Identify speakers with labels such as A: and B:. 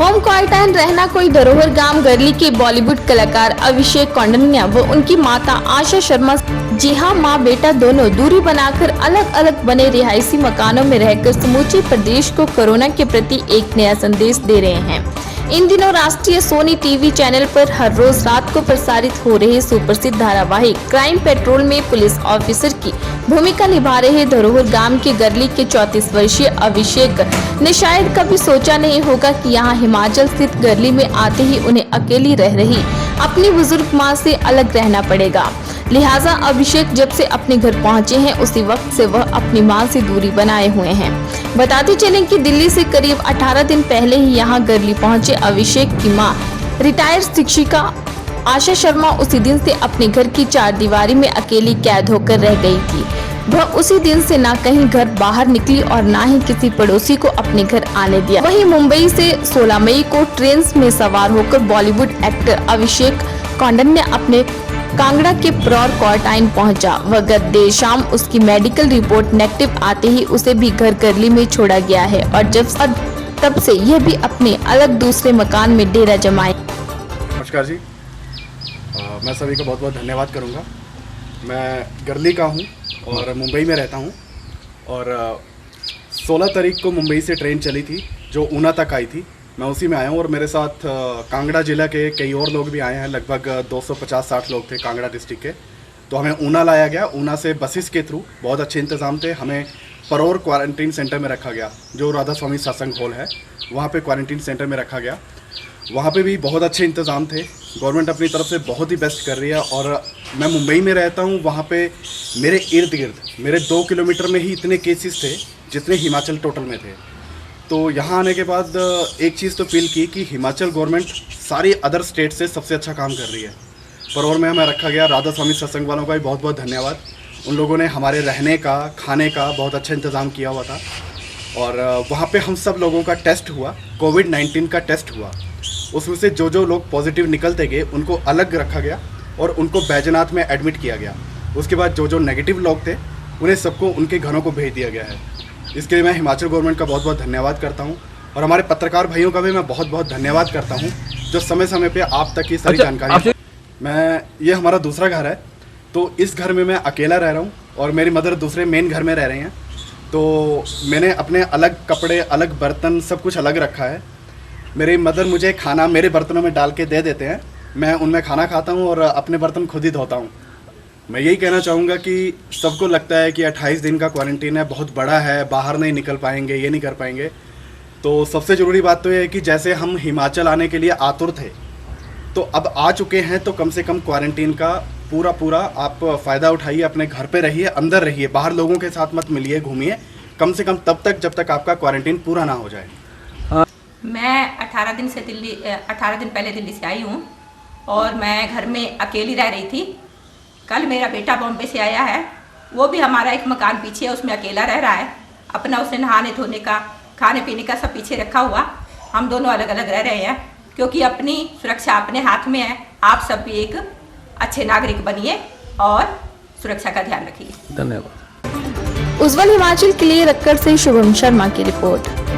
A: Home quarantine रहना कोई धरोहर गांव गरली के बॉलीवुड कलाकार अभिषेक कौंडिन्य व उनकी माता आशा शर्मा, जी हां, मां बेटा दोनों दूरी बनाकर अलग अलग बने रिहायशी मकानों में रहकर समूचे प्रदेश को कोरोना के प्रति एक नया संदेश दे रहे हैं। इन दिनों राष्ट्रीय सोनी टीवी चैनल पर हर रोज रात को प्रसारित हो रहे सुप्रसिद्ध धारावाहिक क्राइम पेट्रोल में पुलिस ऑफिसर की भूमिका निभा रहे धरोहर गांव के गरली के 34 वर्षीय अभिषेक ने शायद कभी सोचा नहीं होगा कि यहाँ हिमाचल स्थित गरली में आते ही उन्हें अकेली रह रही अपनी बुजुर्ग मां से अलग रहना पड़ेगा। लिहाजा अभिषेक जब से अपने घर पहुंचे हैं उसी वक्त से वह अपनी मां से दूरी बनाए हुए हैं। बताते चलें कि दिल्ली से करीब 18 दिन पहले ही यहां गरली पहुंचे अभिषेक की मां रिटायर्ड शिक्षिका आशा शर्मा उसी दिन से अपने घर की चारदीवारी में अकेली कैद होकर रह गई थी। वह उसी दिन से ना कहीं घर बाहर निकली और ना ही किसी पड़ोसी को अपने घर आने दिया। वहीं मुंबई से 16 मई को ट्रेन में सवार होकर बॉलीवुड एक्टर अभिषेक कौंडिन्य अपने कांगड़ा के प्रौर क्वारंटाइन पहुंचा। वह गत देर शाम उसकी मेडिकल रिपोर्ट नेगेटिव आते ही उसे भी घर गरली में छोड़ा गया है और तब से यह भी अपने अलग दूसरे मकान में डेरा जमाए।
B: नमस्कार जी, मैं सभी का बहुत बहुत धन्यवाद करूंगा। मैं गरली का हूं और मुंबई में रहता हूं और 16 तारीख को मुंबई से ट्रेन चली थी जो ऊना तक आई थी। मैं उसी में आया हूं और मेरे साथ कांगड़ा जिला के कई और लोग भी आए हैं। लगभग 250-60 लोग थे कांगड़ा डिस्ट्रिक्ट के। तो हमें ऊना लाया गया। ऊना से बसेस के थ्रू बहुत अच्छे इंतज़ाम थे। हमें परौर क्वारंटीन सेंटर में रखा गया, जो राधा स्वामी सत्संग हॉल है, वहाँ पे क्वारंटीन सेंटर में रखा गया। वहाँ पे भी बहुत अच्छे इंतज़ाम थे। गवर्नमेंट अपनी तरफ से बहुत ही बेस्ट कर रही है। और मैं मुंबई में रहता हूँ, वहाँ पे मेरे इर्द गिर्द मेरे 2 किलोमीटर में ही इतने केसेस थे जितने हिमाचल टोटल में थे। तो यहाँ आने के बाद एक चीज़ तो फील की कि हिमाचल गवर्नमेंट सारी अदर स्टेट से सबसे अच्छा काम कर रही है। परौर में हमें रखा गया। राधा स्वामी सत्संग वालों का भी बहुत बहुत धन्यवाद। उन लोगों ने हमारे रहने का, खाने का बहुत अच्छा इंतज़ाम किया हुआ था। और वहाँ पे हम सब लोगों का टेस्ट हुआ, कोविड-19 का टेस्ट हुआ। उसमें से जो लोग पॉजिटिव निकलते गए उनको अलग रखा गया और उनको बैजनाथ में एडमिट किया गया। उसके बाद जो नेगेटिव लोग थे उन्हें सबको उनके घरों को भेज दिया गया है। इसके लिए मैं हिमाचल गवर्नमेंट का बहुत बहुत धन्यवाद करता हूँ और हमारे पत्रकार भाइयों का भी मैं बहुत बहुत धन्यवाद करता हूँ जो समय समय पे आप तक की सारी जानकारी। ये हमारा दूसरा घर है। तो इस घर में मैं अकेला रह रहा हूँ और मेरी मदर दूसरे मेन घर में रह रही हैं। तो मैंने अपने अलग कपड़े, अलग बर्तन, सब कुछ अलग रखा है। मेरी मदर मुझे खाना मेरे बर्तनों में डाल के दे देते हैं। मैं उनमें खाना खाता हूँ और अपने बर्तन खुद ही धोता हूँ। मैं यही कहना चाहूँगा कि सबको लगता है कि 28 दिन का क्वारंटीन है, बहुत बड़ा है, बाहर नहीं निकल पाएंगे, ये नहीं कर पाएंगे। तो सबसे ज़रूरी बात तो ये है कि जैसे हम हिमाचल आने के लिए आतुर थे तो अब आ चुके हैं, तो कम से कम क्वारंटीन का पूरा आप फ़ायदा उठाइए। अपने घर पे रहिए, अंदर रहिए, बाहर लोगों के साथ मत मिलिए, घूमिए, कम से कम तब तक जब तक आपका क्वारंटीन पूरा ना हो जाए।
C: मैं 18 दिन पहले दिल्ली से आई हूँ और मैं घर में अकेली रह रही थी। कल मेरा बेटा बॉम्बे से आया है। वो भी हमारा एक मकान पीछे है, उसमें अकेला रह रहा है। अपना उसने नहाने धोने का, खाने पीने का सब पीछे रखा हुआ। हम दोनों अलग अलग रह रहे हैं क्योंकि अपनी सुरक्षा अपने हाथ में है। आप सब भी एक अच्छे नागरिक बनिए और सुरक्षा का ध्यान रखिए।
D: धन्यवाद।
A: उज्जवल हिमाचल के लिए रक्कड़ से शुभम शर्मा की रिपोर्ट।